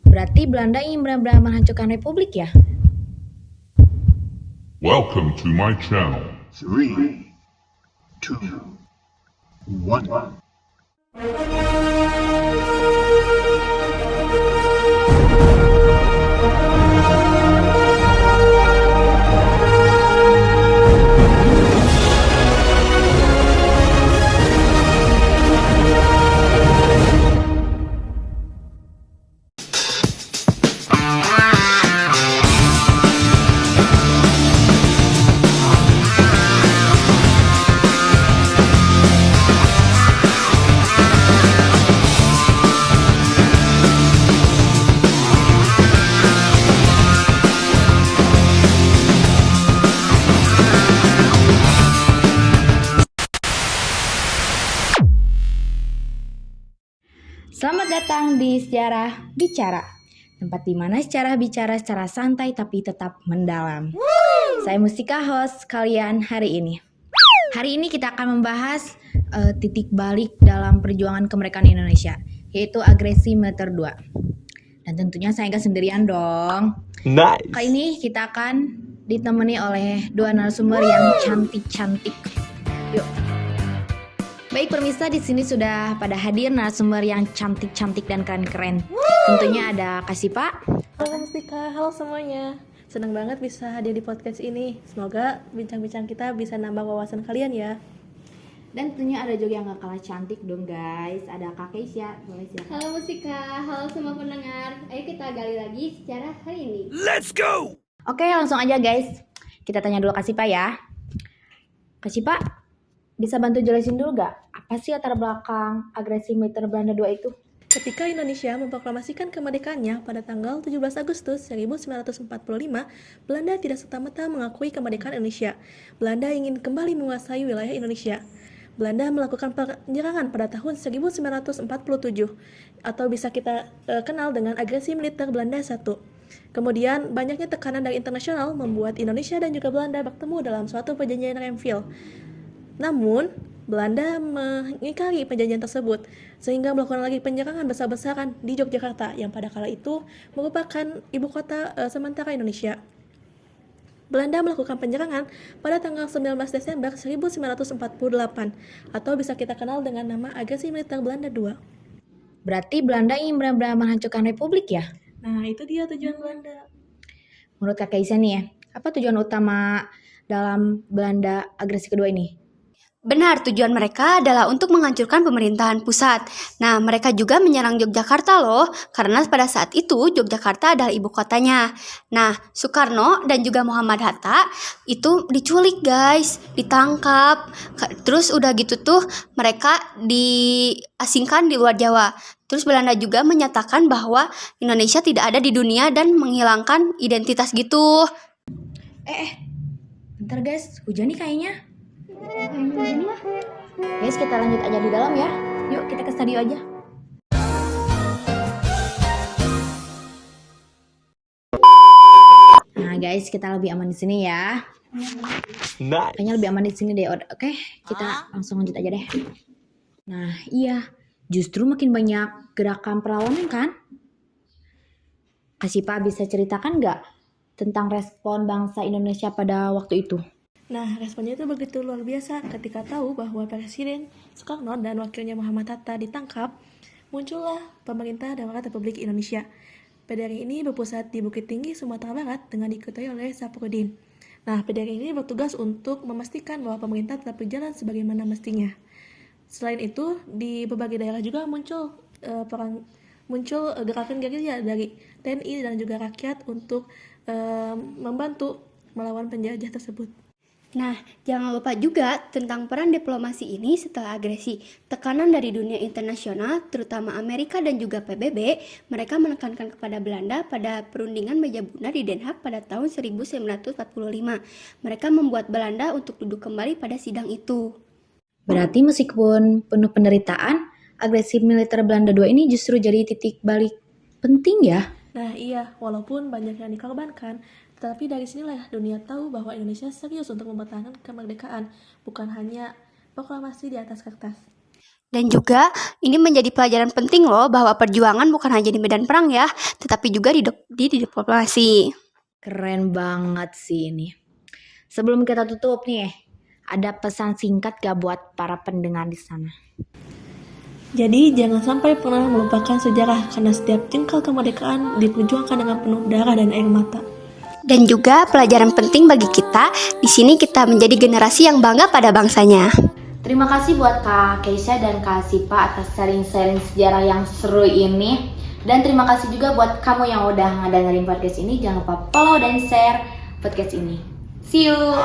Berarti Belanda ingin benar-benar menghancurkan Republik ya? Welcome to my channel. 3, 2, 1. Selamat datang di Sejarah Bicara, tempat di mana sejarah bicara secara santai tapi tetap mendalam. Saya Mustika, host kalian hari ini. Hari ini kita akan membahas titik balik dalam perjuangan kemerdekaan Indonesia, yaitu agresi militer 2. Dan tentunya saya nggak sendirian dong. Nice. Kali ini kita akan ditemani oleh dua narasumber yang cantik-cantik. Yuk. Baik pemirsa, di sini sudah pada hadir narasumber yang cantik-cantik dan keren-keren. Tentunya ada Kasipa. Halo Mustika, halo semuanya. Senang banget bisa hadir di podcast ini. Semoga bincang-bincang kita bisa nambah wawasan kalian ya. Dan tentunya ada juga yang gak kalah cantik dong guys. Ada Kak Keisha, boleh silakan. Halo Mustika, halo semua pendengar. Ayo kita gali lagi secara hari ini. Let's go. Oke, langsung aja guys. Kita tanya dulu Kasipa ya. Kasipa, bisa bantu jelasin dulu gak? Apa sih latar belakang agresi militer Belanda 2 itu? Ketika Indonesia memproklamasikan kemerdekaannya pada tanggal 17 Agustus 1945, Belanda tidak serta-merta mengakui kemerdekaan Indonesia. Belanda ingin kembali menguasai wilayah Indonesia. Belanda melakukan penyerangan pada tahun 1947, atau bisa kita kenal dengan agresi militer Belanda 1. Kemudian, banyaknya tekanan dari internasional membuat Indonesia dan juga Belanda bertemu dalam suatu perjanjian Renville. Namun, Belanda mengingkari perjanjian tersebut, sehingga melakukan lagi penyerangan besar-besaran di Yogyakarta, yang pada kala itu merupakan ibu kota sementara Indonesia. Belanda melakukan penyerangan pada tanggal 19 Desember 1948, atau bisa kita kenal dengan nama agresi militer Belanda 2. Berarti Belanda ingin benar-benar menghancurkan Republik ya? Nah, itu dia tujuan Belanda. Menurut Kak Keisha nih ya, apa tujuan utama dalam Belanda agresi kedua ini? Benar, tujuan mereka adalah untuk menghancurkan pemerintahan pusat. Nah, mereka juga menyerang Yogyakarta loh, karena pada saat itu Yogyakarta adalah ibu kotanya. Nah, Soekarno dan juga Muhammad Hatta itu diculik guys, ditangkap. Terus udah gitu tuh mereka diasingkan di luar Jawa. Terus Belanda juga menyatakan bahwa Indonesia tidak ada di dunia dan menghilangkan identitas gitu. Bentar guys, hujan nih kayaknya. Guys, kita lanjut aja di dalam ya. Yuk kita ke studio aja. Nah guys, kita lebih aman di sini ya. Nice. Kayaknya lebih aman di sini deh. Oke, kita langsung lanjut aja deh. Nah iya, justru makin banyak gerakan perlawanan kan? Kasipa bisa ceritakan nggak tentang respon bangsa Indonesia pada waktu itu? Nah, responnya itu begitu luar biasa ketika tahu bahwa Presiden Soekarno dan wakilnya Muhammad Hatta ditangkap, muncullah Pemerintah Darurat Republik Indonesia. PDRI ini berpusat di Bukit Tinggi, Sumatera Barat dengan diketuai oleh Saprodin. Nah, PDRI ini bertugas untuk memastikan bahwa pemerintah tetap berjalan sebagaimana mestinya. Selain itu, di berbagai daerah juga muncul gerakan gerilya dari TNI dan juga rakyat untuk membantu melawan penjajah tersebut. Nah, jangan lupa juga tentang peran diplomasi ini setelah agresi. Tekanan dari dunia internasional, terutama Amerika dan juga PBB, mereka menekankan kepada Belanda pada perundingan meja bundar di Den Haag pada tahun 1945. Mereka membuat Belanda untuk duduk kembali pada sidang itu. Berarti meskipun penuh penderitaan, agresi militer Belanda 2 ini justru jadi titik balik penting ya? Nah iya, walaupun banyak yang dikorbankan, tetapi dari sinilah dunia tahu bahwa Indonesia serius untuk mempertahankan kemerdekaan, bukan hanya proklamasi di atas kertas. Dan juga ini menjadi pelajaran penting loh bahwa perjuangan bukan hanya di medan perang ya, tetapi juga di diplomasi. Keren banget sih ini. Sebelum kita tutup nih, ada pesan singkat gak buat para pendengar di sana? Jadi jangan sampai pernah melupakan sejarah karena setiap jengkal kemerdekaan diperjuangkan dengan penuh darah dan air mata. Dan juga pelajaran penting bagi kita, di sini kita menjadi generasi yang bangga pada bangsanya. Terima kasih buat Kak Keisha dan Kak Sipa atas sharing-sharing sejarah yang seru ini. Dan terima kasih juga buat kamu yang udah ngedengerin podcast ini. Jangan lupa follow dan share podcast ini. See you!